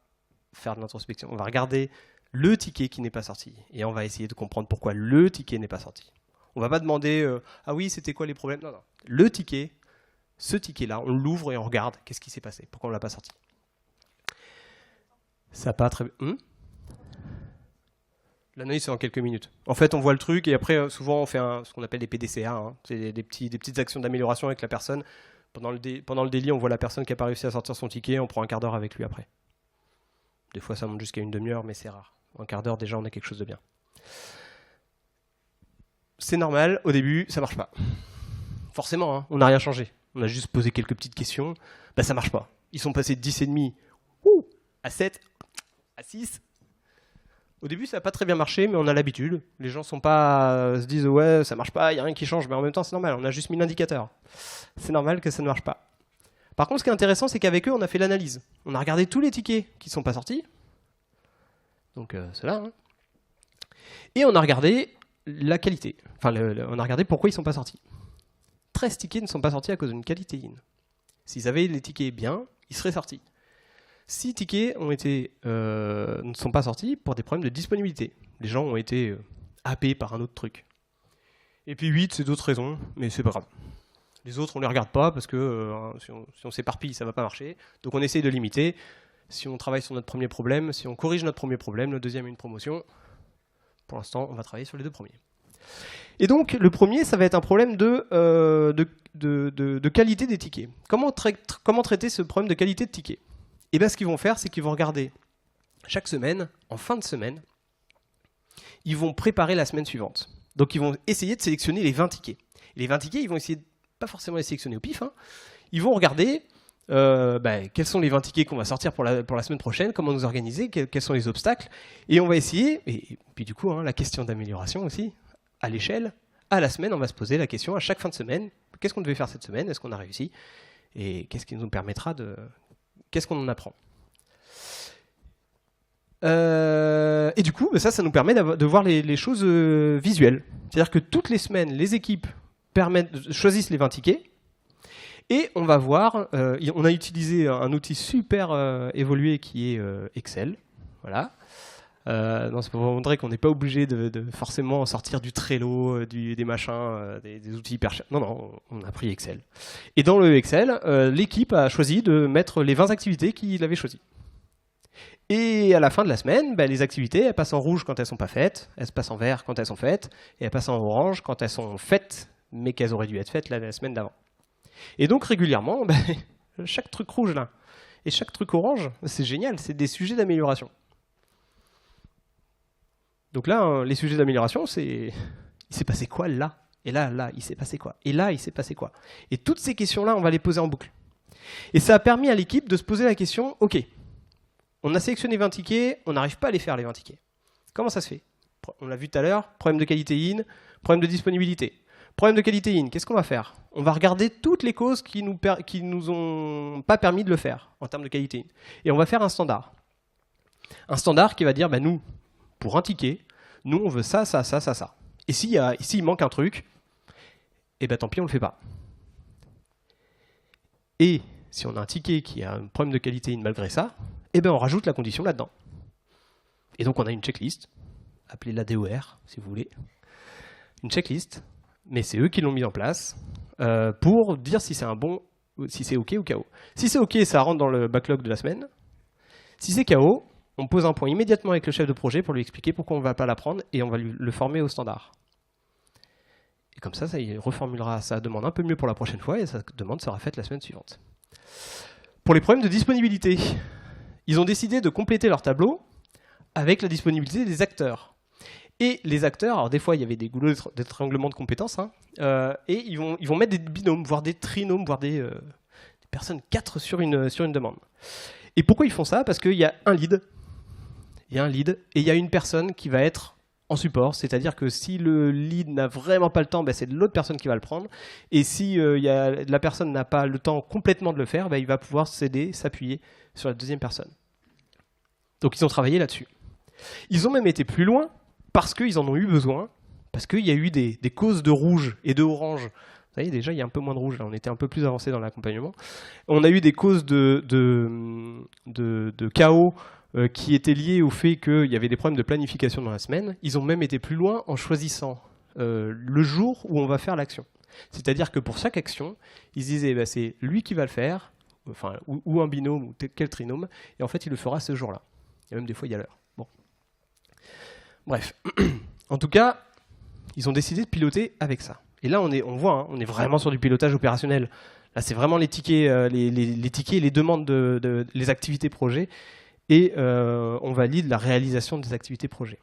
faire de l'introspection. On va regarder le ticket qui n'est pas sorti. Et on va essayer de comprendre pourquoi le ticket n'est pas sorti. On ne va pas demander ah oui, c'était quoi les problèmes ? Non. Le ticket, ce ticket-là, on l'ouvre et on regarde qu'est-ce qui s'est passé. Pourquoi on ne l'a pas sorti ? Ça n'a pas très... L'analyse, c'est en quelques minutes. En fait, on voit le truc et après, souvent, on fait ce qu'on appelle des PDCA. C'est des petites actions d'amélioration avec la personne. Pendant le délit, on voit la personne qui n'a pas réussi à sortir son ticket, on prend un quart d'heure avec lui après. Des fois, ça monte jusqu'à une demi-heure, mais c'est rare. Un quart d'heure, déjà, on a quelque chose de bien. C'est normal, au début, ça ne marche pas. Forcément, on n'a rien changé. On a juste posé quelques petites questions. Ça ne marche pas. Ils sont passés de 10,5 à 7, à 6. Au début, ça n'a pas très bien marché, mais on a l'habitude. Les gens se disent ouais, ça marche pas, il n'y a rien qui change, mais en même temps, c'est normal, on a juste mis l'indicateur. C'est normal que ça ne marche pas. Par contre, ce qui est intéressant, c'est qu'avec eux, on a fait l'analyse. On a regardé tous les tickets qui ne sont pas sortis. Donc, ceux-là. Et on a regardé la qualité. Enfin, on a regardé pourquoi ils ne sont pas sortis. 13 tickets ne sont pas sortis à cause d'une qualité in. S'ils avaient les tickets bien, ils seraient sortis. 6 tickets ne sont pas sortis pour des problèmes de disponibilité. Les gens ont été happés par un autre truc. Et puis 8, c'est d'autres raisons, mais c'est pas grave. Les autres, on les regarde pas parce que si on s'éparpille, ça va pas marcher. Donc on essaye de limiter. Si on travaille sur notre premier problème, si on corrige notre premier problème, le deuxième est une promotion. Pour l'instant, on va travailler sur les 2 premiers. Et donc, le premier, ça va être un problème de qualité des tickets. Comment traiter ce problème de qualité de tickets? Et bien, ce qu'ils vont faire, c'est qu'ils vont regarder chaque semaine, en fin de semaine, ils vont préparer la semaine suivante. Donc, ils vont essayer de sélectionner les 20 tickets. Et les 20 tickets, ils vont essayer pas forcément les sélectionner au pif. Hein. Ils vont regarder quels sont les 20 tickets qu'on va sortir pour la semaine prochaine, comment nous organiser, quels sont les obstacles. Et on va essayer, et puis du coup, hein, la question d'amélioration aussi, à l'échelle, à la semaine, on va se poser la question à chaque fin de semaine, qu'est-ce qu'on devait faire cette semaine, est-ce qu'on a réussi, et qu'est-ce qui nous permettra de... Qu'est-ce qu'on en apprend. Et du coup, ça nous permet de voir les choses visuelles. C'est-à-dire que toutes les semaines, les équipes choisissent les 20 tickets, et on va voir, on a utilisé un outil super évolué qui est Excel. Voilà. Non, c'est pour vous montrer qu'on n'est pas obligé de forcément sortir du Trello, des machins, des outils hyper chers. Non, on a pris Excel. Et dans le Excel, l'équipe a choisi de mettre les 20 activités qu'il avait choisies. Et à la fin de la semaine, les activités, elles passent en rouge quand elles ne sont pas faites, elles se passent en vert quand elles sont faites, et elles passent en orange quand elles sont faites, mais qu'elles auraient dû être faites la semaine d'avant. Et donc régulièrement, chaque truc rouge là, et chaque truc orange, c'est génial, c'est des sujets d'amélioration. Donc là, les sujets d'amélioration, c'est il s'est passé quoi là? Et là, il s'est passé quoi? Et là, il s'est passé quoi? Et toutes ces questions-là, on va les poser en boucle. Et ça a permis à l'équipe de se poser la question, ok, on a sélectionné 20 tickets, on n'arrive pas à les faire les 20 tickets. Comment ça se fait? On l'a vu tout à l'heure, problème de qualité in, problème de disponibilité. Problème de qualité in, qu'est-ce qu'on va faire? On va regarder toutes les causes qui nous ont pas permis de le faire en termes de qualité in. Et on va faire un standard. Un standard qui va dire, nous, pour un ticket, nous on veut ça. Et s'il manque un truc, tant pis, on le fait pas. Et si on a un ticket qui a un problème de qualité in malgré ça, on rajoute la condition là-dedans. Et donc on a une checklist, appelez-la DOR si vous voulez, une checklist, mais c'est eux qui l'ont mis en place pour dire si c'est si c'est OK ou KO. Si c'est OK, ça rentre dans le backlog de la semaine. Si c'est KO, on pose un point immédiatement avec le chef de projet pour lui expliquer pourquoi on ne va pas l'apprendre et on va le former au standard. Et comme ça, il reformulera sa demande un peu mieux pour la prochaine fois et sa demande sera faite la semaine suivante. Pour les problèmes de disponibilité, ils ont décidé de compléter leur tableau avec la disponibilité des acteurs. Et les acteurs, alors des fois il y avait des goulots d'étranglement de compétences, et ils vont mettre des binômes, voire des trinômes, voire des personnes 4 sur une demande. Et pourquoi ils font ça? Parce qu'il y a un lead, et il y a une personne qui va être en support, c'est-à-dire que si le lead n'a vraiment pas le temps, c'est l'autre personne qui va le prendre, et si la personne n'a pas le temps complètement de le faire, il va pouvoir s'aider, s'appuyer sur la deuxième personne. Donc ils ont travaillé là-dessus. Ils ont même été plus loin, parce qu'ils en ont eu besoin, parce qu'il y a eu des causes de rouge et de orange. Vous voyez, déjà, il y a un peu moins de rouge, là, on était un peu plus avancé dans l'accompagnement. On a eu des causes de chaos qui étaient liées au fait qu'il y avait des problèmes de planification dans la semaine. Ils ont même été plus loin en choisissant le jour où on va faire l'action. C'est-à-dire que pour chaque action, ils se disaient, c'est lui qui va le faire, ou un binôme, ou quel trinôme, et en fait, il le fera ce jour-là. Il y a même des fois, il y a l'heure. Bon. Bref, en tout cas, ils ont décidé de piloter avec ça. Et là, on voit, on est vraiment sur du pilotage opérationnel. Là, c'est vraiment les tickets, les tickets, les demandes les activités projets, et on valide la réalisation des activités projets.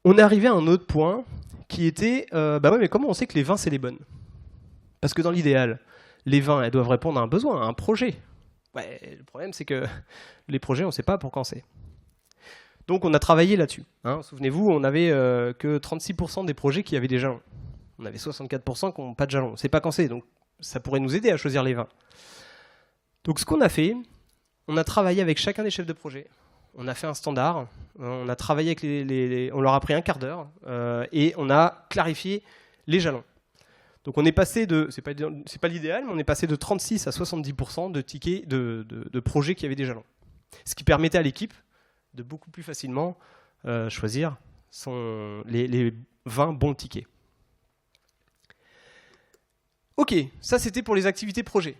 On est arrivé à un autre point qui était, mais comment on sait que les 20, c'est les bonnes? Parce que dans l'idéal, les 20, elles doivent répondre à un besoin, à un projet. Ouais, le problème, c'est que les projets, on ne sait pas pour quand c'est. Donc on a travaillé là-dessus. Souvenez-vous, on n'avait que 36% des projets qui avaient des jalons. On avait 64% qui n'ont pas de jalons. On ne sait pas quand c'est, donc ça pourrait nous aider à choisir les 20. Donc ce qu'on a fait, on a travaillé avec chacun des chefs de projet. On a fait un standard, on a travaillé avec on leur a pris un quart d'heure et on a clarifié les jalons. Donc on est passé de, c'est pas l'idéal, mais on est passé de 36 à 70% de tickets de projets qui avaient des jalons. Ce qui permettait à l'équipe de beaucoup plus facilement choisir les 20 bons tickets. Ok, ça c'était pour les activités projets.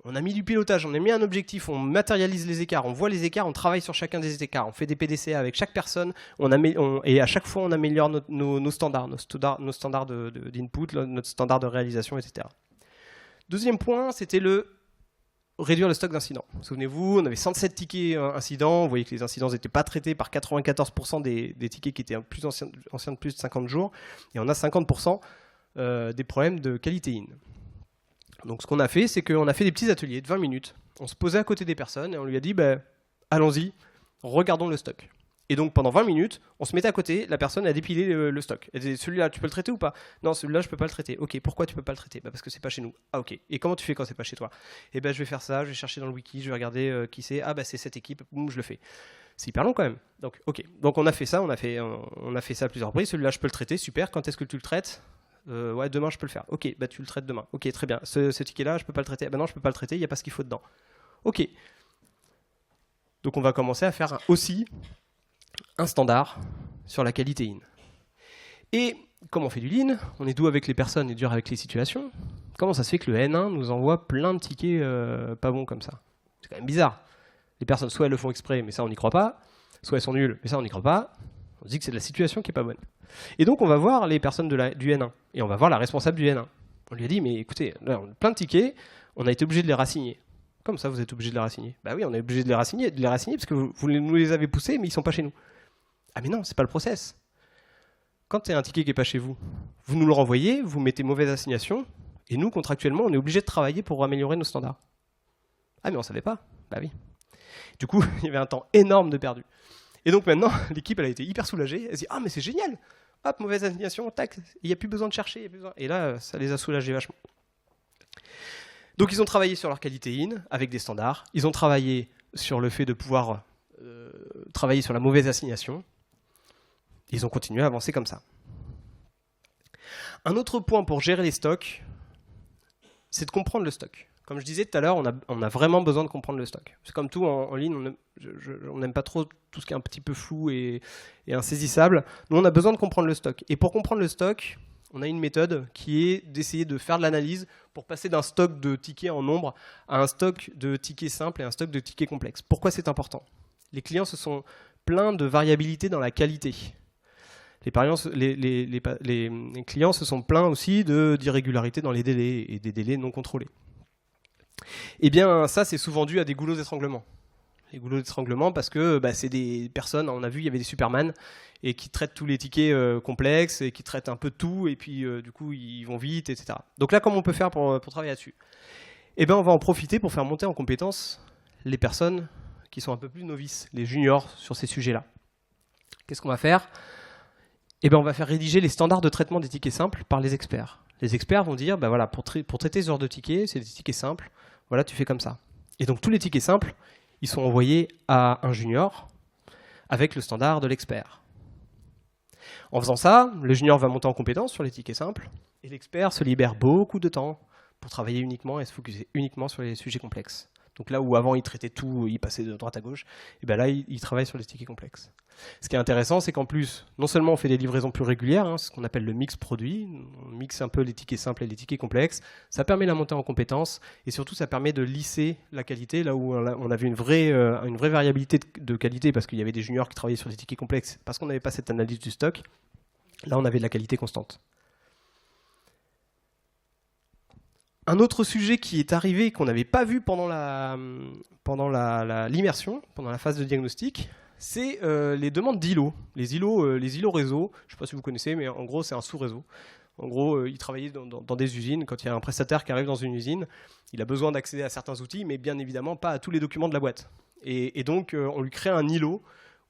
On a mis du pilotage, on a mis un objectif, on matérialise les écarts, on voit les écarts, on travaille sur chacun des écarts, on fait des PDCA avec chaque personne, et à chaque fois on améliore nos standards d'input, notre standard de réalisation, etc. Deuxième point, c'était réduire le stock d'incidents. Souvenez-vous, on avait 107 tickets incidents, vous voyez que les incidents n'étaient pas traités par 94% des tickets qui étaient plus anciens de plus de 50 jours, et on a 50% des problèmes de qualité in. Donc ce qu'on a fait, c'est qu'on a fait des petits ateliers de 20 minutes. On se posait à côté des personnes et on lui a dit bah, allons-y, regardons le stock. Et donc pendant 20 minutes, on se mettait à côté, la personne a dépilé le stock. Elle disait celui-là, tu peux le traiter ou pas? Non, celui-là, je peux pas le traiter. Ok, pourquoi tu peux pas le traiter? Bah, parce que c'est pas chez nous. Ah ok. Et comment tu fais quand c'est pas chez toi? Eh ben je vais faire ça, je vais chercher dans le wiki, je vais regarder qui c'est. Ah bah c'est cette équipe, boum, je le fais. C'est hyper long quand même. Donc ok. Donc on a fait ça, on a fait ça à plusieurs reprises. Celui-là, je peux le traiter, super. Quand est-ce que tu le traites? Ouais, demain je peux le faire. Ok, bah tu le traites demain. Ok, très bien. Ce ticket-là, je peux pas le traiter. Ah, bah non, je peux pas le traiter, il n'y a pas ce qu'il faut dedans. Ok. Donc on va commencer à faire aussi un standard sur la qualité in. Et comme on fait du lean, on est doux avec les personnes et dur avec les situations. Comment ça se fait que le N1 nous envoie plein de tickets pas bons comme ça? C'est quand même bizarre. Les personnes, soit elles le font exprès, mais ça on n'y croit pas, soit elles sont nulles, mais ça on n'y croit pas. On se dit que c'est de la situation qui n'est pas bonne. Et donc on va voir les personnes du N1, et on va voir la responsable du N1. On lui a dit, mais écoutez, là, on a plein de tickets, on a été obligé de les rassigner. Comme ça, vous êtes obligé de les rassigner? Bah oui, on est obligé de les rassigner parce que vous nous les avez poussés, mais ils ne sont pas chez nous. Ah mais non, c'est pas le process. Quand il y a un ticket qui n'est pas chez vous, vous nous le renvoyez, vous mettez mauvaise assignation, et nous, contractuellement, on est obligé de travailler pour améliorer nos standards. Ah mais on ne savait pas? Bah oui. Du coup, il y avait un temps énorme de perdu. Et donc maintenant, l'équipe, elle a été hyper soulagée. Elle se dit, ah mais c'est génial! Hop, mauvaise assignation, tac, il n'y a plus besoin de chercher. Et là, ça les a soulagés vachement. Donc ils ont travaillé sur leur qualité in, avec des standards. Ils ont travaillé sur le fait de pouvoir travailler sur la mauvaise assignation. Ils ont continué à avancer comme ça. Un autre point pour gérer les stocks, c'est de comprendre le stock. Comme je disais tout à l'heure, on a vraiment besoin de comprendre le stock. C'est comme tout en ligne, on n'aime pas trop tout ce qui est un petit peu flou et insaisissable. Nous, on a besoin de comprendre le stock. Et pour comprendre le stock, on a une méthode qui est d'essayer de faire de l'analyse pour passer d'un stock de tickets en nombre à un stock de tickets simples et un stock de tickets complexes. Pourquoi c'est important? Les clients se sont pleins de variabilité dans la qualité. Les clients se sont plaints aussi d'irrégularités dans les délais et des délais non contrôlés. Eh bien, ça, c'est souvent dû à des goulots d'étranglement. Les goulots d'étranglement parce que c'est des personnes, on a vu, il y avait des Superman, et qui traitent tous les tickets complexes, et qui traitent un peu de tout, et puis du coup, ils vont vite, etc. Donc là, comment on peut faire pour travailler là-dessus? Eh bien, on va en profiter pour faire monter en compétence les personnes qui sont un peu plus novices, les juniors sur ces sujets-là. Qu'est-ce qu'on va faire? Eh bien, on va faire rédiger les standards de traitement des tickets simples par les experts. Les experts vont dire, voilà, pour traiter ce genre de tickets, c'est des tickets simples, voilà, tu fais comme ça. Et donc, tous les tickets simples, ils sont envoyés à un junior avec le standard de l'expert. En faisant ça, le junior va monter en compétence sur les tickets simples, et l'expert se libère beaucoup de temps pour travailler uniquement et se focuser uniquement sur les sujets complexes. Donc là où avant il traitait tout, il passait de droite à gauche, et bien là il travaille sur les tickets complexes. Ce qui est intéressant, c'est qu'en plus, non seulement on fait des livraisons plus régulières, ce qu'on appelle le mix produit, on mixe un peu les tickets simples et les tickets complexes, ça permet la montée en compétences, et surtout ça permet de lisser la qualité, là où on avait une vraie variabilité de qualité, parce qu'il y avait des juniors qui travaillaient sur des tickets complexes, parce qu'on n'avait pas cette analyse du stock, là on avait de la qualité constante. Un autre sujet qui est arrivé, qu'on n'avait pas vu pendant l'immersion, pendant la phase de diagnostic, c'est les demandes d'îlots. Les îlots réseau, je ne sais pas si vous connaissez, mais en gros, c'est un sous-réseau. En gros, ils travaillaient dans des usines. Quand il y a un prestataire qui arrive dans une usine, il a besoin d'accéder à certains outils, mais bien évidemment pas à tous les documents de la boîte. Et donc, on lui crée un îlot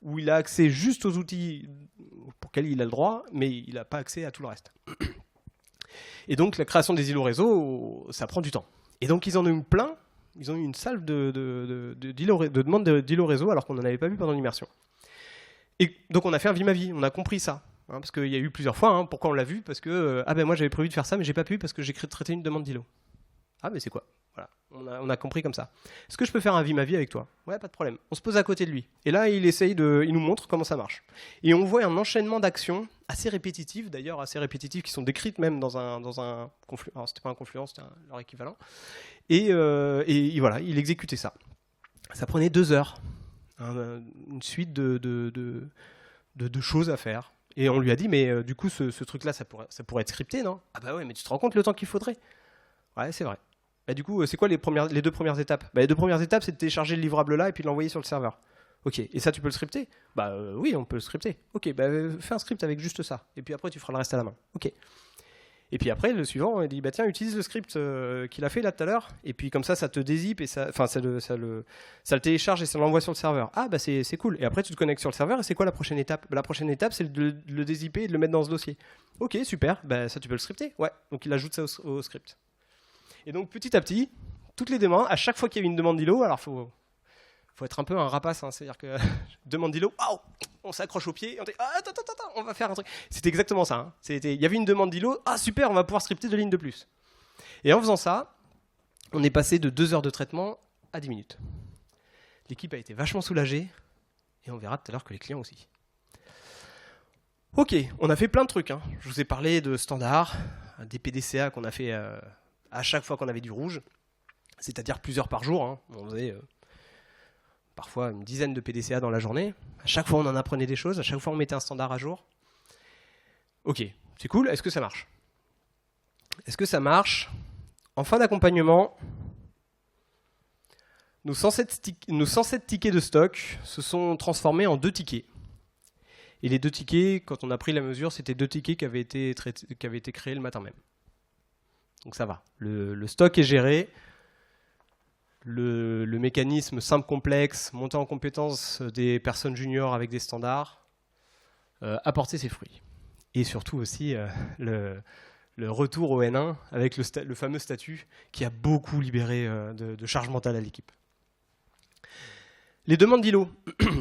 où il a accès juste aux outils pour lesquels il a le droit, mais il n'a pas accès à tout le reste. Et donc, la création des îlots réseau, ça prend du temps. Et donc, ils en ont eu plein. Ils ont eu une salve de demandes d'îlots réseau alors qu'on n'en avait pas vu pendant l'immersion. Et donc, on a fait un Vimavi. On a compris ça. parce qu'il y a eu plusieurs fois. Pourquoi on l'a vu? Parce que ah ben moi j'avais prévu de faire ça, mais j'ai pas pu parce que j'ai traité une demande d'ILO. Ah mais c'est quoi? Voilà, on a compris comme ça. Est-ce que je peux faire un vie ma vie avec toi? Ouais, pas de problème. On se pose à côté de lui. Et là, il nous montre comment ça marche. Et on voit un enchaînement d'actions assez répétitives, d'ailleurs assez répétitives, qui sont décrites même dans un confluent. Alors c'était pas un confluent, c'était leur équivalent. Et voilà, il exécutait ça. Ça prenait 2 heures. Une suite de choses à faire. Et on lui a dit, mais du coup, ce truc-là, ça pourrait être scripté, non? Ah bah ouais, mais tu te rends compte le temps qu'il faudrait? Ouais, c'est vrai. Bah, du coup, c'est quoi les 2 premières étapes? Bah, les 2 premières étapes, c'est de télécharger le livrable là et puis de l'envoyer sur le serveur. Ok, et ça, tu peux le scripter? Bah oui, on peut le scripter. Ok, bah fais un script avec juste ça. Et puis après, tu feras le reste à la main. Ok. Et puis après, le suivant, il dit, bah tiens, utilise le script qu'il a fait là tout à l'heure. Et puis comme ça te dézip et ça le télécharge et ça l'envoie sur le serveur. Ah bah c'est cool. Et après, tu te connectes sur le serveur et c'est quoi la prochaine étape? Bah, la prochaine étape, c'est de le dézipper et de le mettre dans ce dossier. Ok, super. Bah ça, tu peux le scripter? Ouais. Donc il ajoute ça au script. Et donc petit à petit, toutes les demandes, à chaque fois qu'il y avait une demande d'ILO, alors faut être un peu un rapace, c'est-à-dire que demande d'ILO, waouh, on s'accroche au pied, et on dit attends, on va faire un truc. C'était exactement ça. Il y avait une demande d'ILO, ah super, on va pouvoir scripter 2 lignes de plus. Et en faisant ça, on est passé de 2 heures de traitement à 10 minutes. L'équipe a été vachement soulagée, et on verra tout à l'heure que les clients aussi. Ok, on a fait plein de trucs. Je vous ai parlé de standards, des PDCA qu'on a fait à chaque fois qu'on avait du rouge, c'est-à-dire plusieurs par jour. On faisait parfois une dizaine de PDCA dans la journée. À chaque fois, on en apprenait des choses. À chaque fois, on mettait un standard à jour. Ok, c'est cool. Est-ce que ça marche? Est-ce que ça marche? En fin d'accompagnement, nos 107 tickets de stock se sont transformés en 2 tickets. Et les 2 tickets, quand on a pris la mesure, c'était 2 tickets qui avaient été créés le matin même. Donc ça va. Le stock est géré. Le mécanisme simple complexe, monter en compétence des personnes juniors avec des standards, a porté ses fruits. Et surtout aussi le retour au N1 avec le fameux statut qui a beaucoup libéré de charge mentale à l'équipe. Les demandes d'ILO,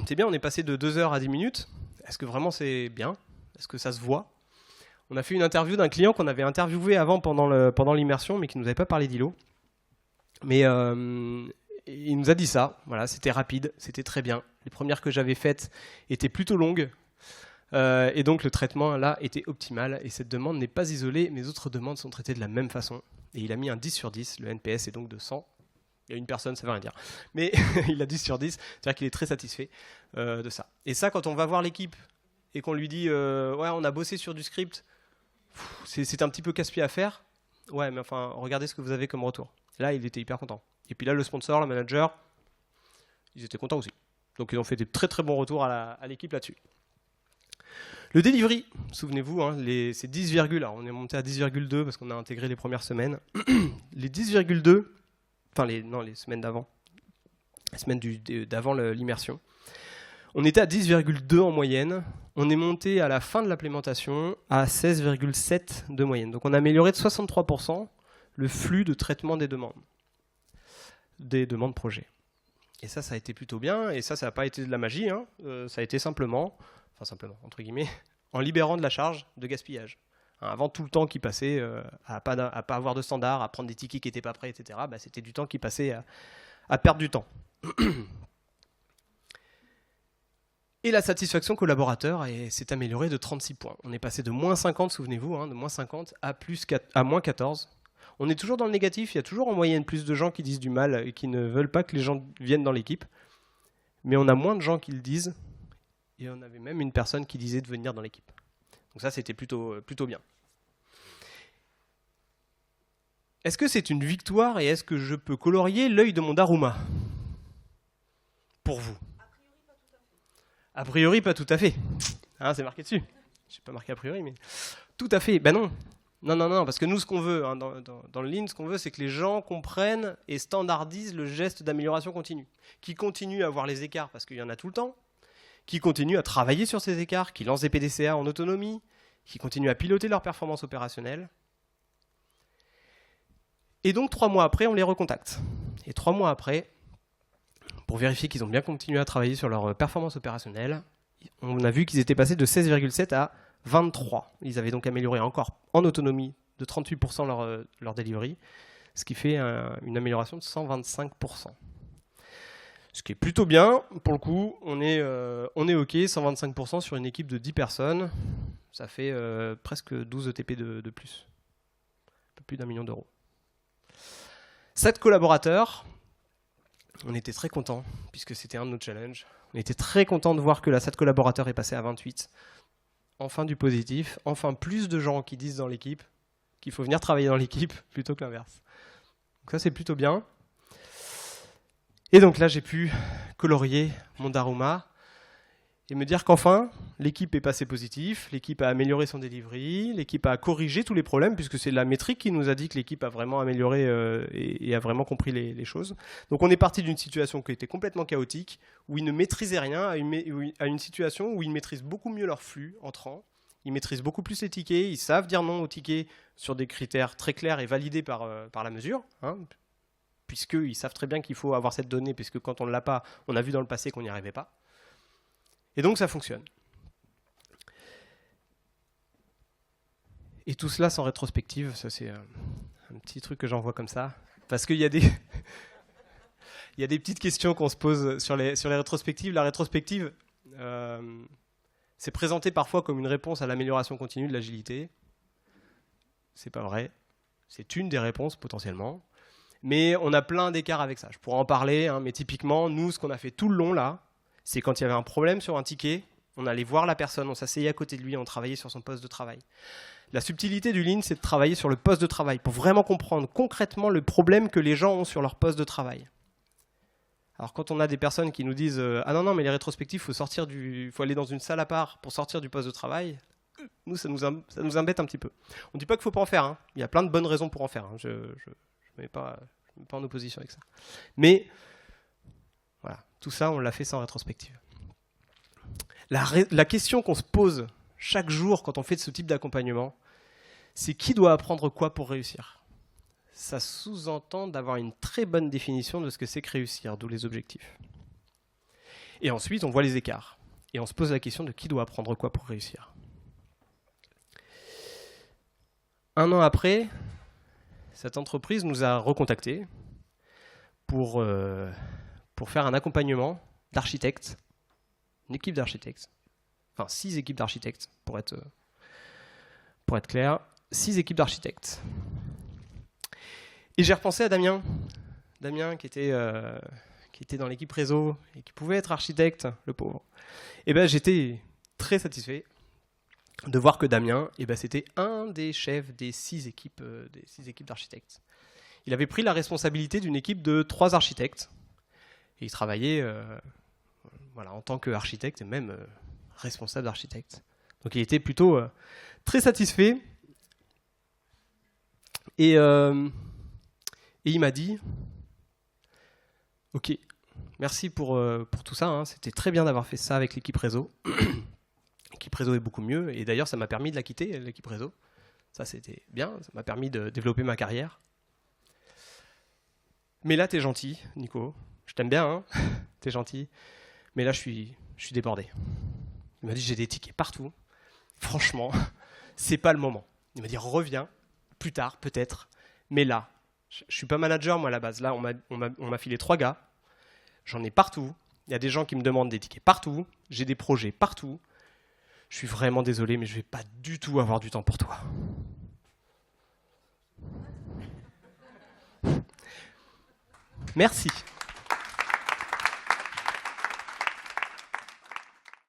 c'est bien, on est passé de 2 heures à 10 minutes. Est-ce que vraiment c'est bien? Est-ce que ça se voit? On a fait une interview d'un client qu'on avait interviewé avant pendant l'immersion, mais qui ne nous avait pas parlé d'ILO. Mais il nous a dit ça, voilà, c'était rapide, c'était très bien. Les premières que j'avais faites étaient plutôt longues, et donc le traitement là était optimal, et cette demande n'est pas isolée, mes autres demandes sont traitées de la même façon. Et il a mis un 10 sur 10, le NPS est donc de 100. Il y a une personne, ça ne veut rien dire. Mais il a 10 sur 10, c'est-à-dire qu'il est très satisfait de ça. Et ça, quand on va voir l'équipe et qu'on lui dit ouais, on a bossé sur du script, c'est un petit peu casse-pied à faire. Ouais, mais enfin, regardez ce que vous avez comme retour. Et là, il était hyper content. Et puis là, le sponsor, le manager, ils étaient contents aussi. Donc ils ont fait des très très bons retours à l'équipe là-dessus. Le delivery, souvenez-vous, c'est 10, alors on est monté à 10,2 parce qu'on a intégré les premières semaines. Les 10,2, enfin les semaines d'avant, les semaines d'avant l'immersion. On était à 10,2 en moyenne. On est monté à la fin de l'implémentation à 16,7 de moyenne. Donc on a amélioré de 63% le flux de traitement des demandes projet. Et ça a été plutôt bien. Et ça n'a pas été de la magie. Ça a été simplement, entre guillemets, en libérant de la charge de gaspillage. Avant, tout le temps qui passait à pas avoir de standard, à prendre des tickets qui n'étaient pas prêts, etc., c'était du temps qui passait à perdre du temps. Et la satisfaction collaborateur s'est améliorée de 36 points. On est passé de moins 50, souvenez-vous, de moins 50 à moins 14. On est toujours dans le négatif, il y a toujours en moyenne plus de gens qui disent du mal et qui ne veulent pas que les gens viennent dans l'équipe. Mais on a moins de gens qui le disent, et on avait même une personne qui disait de venir dans l'équipe. Donc ça, c'était plutôt bien. Est-ce que c'est une victoire et est-ce que je peux colorier l'œil de mon Daruma? Pour vous. A priori, pas tout à fait. C'est marqué dessus. Je n'ai pas marqué a priori, mais tout à fait. Ben non. Non, parce que nous, ce qu'on veut, dans le Lean, ce qu'on veut, c'est que les gens comprennent et standardisent le geste d'amélioration continue. Qui continuent à voir les écarts, parce qu'il y en a tout le temps, qui continuent à travailler sur ces écarts, qui lancent des PDCA en autonomie, qui continuent à piloter leur performance opérationnelle. Et donc, 3 mois après, on les recontacte. Et 3 mois après, pour vérifier qu'ils ont bien continué à travailler sur leur performance opérationnelle, on a vu qu'ils étaient passés de 16,7 à 23. Ils avaient donc amélioré encore en autonomie de 38% leur delivery, ce qui fait une amélioration de 125%. Ce qui est plutôt bien, pour le coup, on est OK, 125% sur une équipe de 10 personnes, ça fait presque 12 ETP de plus, un peu plus d'1 million d'euros. 7 collaborateurs, on était très contents, puisque c'était un de nos challenges. On était très contents de voir que la 7 collaborateurs est passée à 28. Enfin du positif, enfin plus de gens qui disent dans l'équipe qu'il faut venir travailler dans l'équipe plutôt que l'inverse. Donc ça c'est plutôt bien. Et donc là j'ai pu colorier mon Daruma et me dire qu'enfin l'équipe est passée positif, l'équipe a amélioré son delivery, l'équipe a corrigé tous les problèmes puisque c'est la métrique qui nous a dit que l'équipe a vraiment amélioré et a vraiment compris les choses. Donc on est parti d'une situation qui était complètement chaotique, où ils ne maîtrisaient rien, à une situation où ils maîtrisent beaucoup mieux leur flux entrant, ils maîtrisent beaucoup plus les tickets, ils savent dire non aux tickets sur des critères très clairs et validés par la mesure, hein, puisqu'ils savent très bien qu'il faut avoir cette donnée, puisque quand on ne l'a pas, on a vu dans le passé qu'on n'y arrivait pas. Et donc ça fonctionne. Et tout cela sans rétrospective, ça c'est un petit truc que j'envoie comme ça, parce qu'il y a des... Il y a des petites questions qu'on se pose sur les rétrospectives. La rétrospective, c'est présenté parfois comme une réponse à l'amélioration continue de l'agilité. C'est pas vrai. C'est une des réponses potentiellement. Mais on a plein d'écarts avec ça. Je pourrais en parler, hein, mais typiquement, nous, ce qu'on a fait tout le long là, c'est quand il y avait un problème sur un ticket, on allait voir la personne, on s'asseyait à côté de lui, on travaillait sur son poste de travail. La subtilité du Lean, c'est de travailler sur le poste de travail pour vraiment comprendre concrètement le problème que les gens ont sur leur poste de travail. Alors quand on a des personnes qui nous disent « Ah non, mais les rétrospectives, faut aller dans une salle à part pour sortir du poste de travail », nous, ça nous embête un petit peu. On ne dit pas qu'il ne faut pas en faire, hein. Il y a plein de bonnes raisons pour en faire. Hein. Je ne me mets pas en opposition avec ça. Mais voilà, tout ça, on l'a fait sans rétrospective. La question qu'on se pose chaque jour quand on fait ce type d'accompagnement, c'est qui doit apprendre quoi pour réussir ? Ça sous-entend d'avoir une très bonne définition de ce que c'est que réussir, d'où les objectifs. Et ensuite, on voit les écarts. Et on se pose la question de qui doit apprendre quoi pour réussir. 1 an après, cette entreprise nous a recontactés pour faire un accompagnement d'architectes, une équipe d'architectes, enfin 6 équipes d'architectes, pour être clair, 6 équipes d'architectes. Et j'ai repensé à Damien qui était dans l'équipe réseau et qui pouvait être architecte, le pauvre. Et ben j'étais très satisfait de voir que Damien, c'était un des chefs des 6 équipes d'architectes. Il avait pris la responsabilité d'une équipe de 3 architectes et il travaillait en tant qu'architecte et même responsable d'architecte. Donc il était plutôt très satisfait et il m'a dit « Ok, merci pour tout ça, hein. C'était très bien d'avoir fait ça avec l'équipe réseau. » L'équipe réseau est beaucoup mieux, et d'ailleurs ça m'a permis de la quitter, l'équipe réseau. Ça c'était bien, ça m'a permis de développer ma carrière. Mais là t'es gentil, Nico, je t'aime bien, hein. T'es gentil, mais là je suis débordé. Il m'a dit j'ai des tickets partout, franchement, c'est pas le moment. Il m'a dit reviens, plus tard peut-être, mais là, je suis pas manager moi à la base, là on m'a filé 3 gars, j'en ai partout, il y a des gens qui me demandent des tickets partout, j'ai des projets partout, je suis vraiment désolé mais je vais pas du tout avoir du temps pour toi. Merci.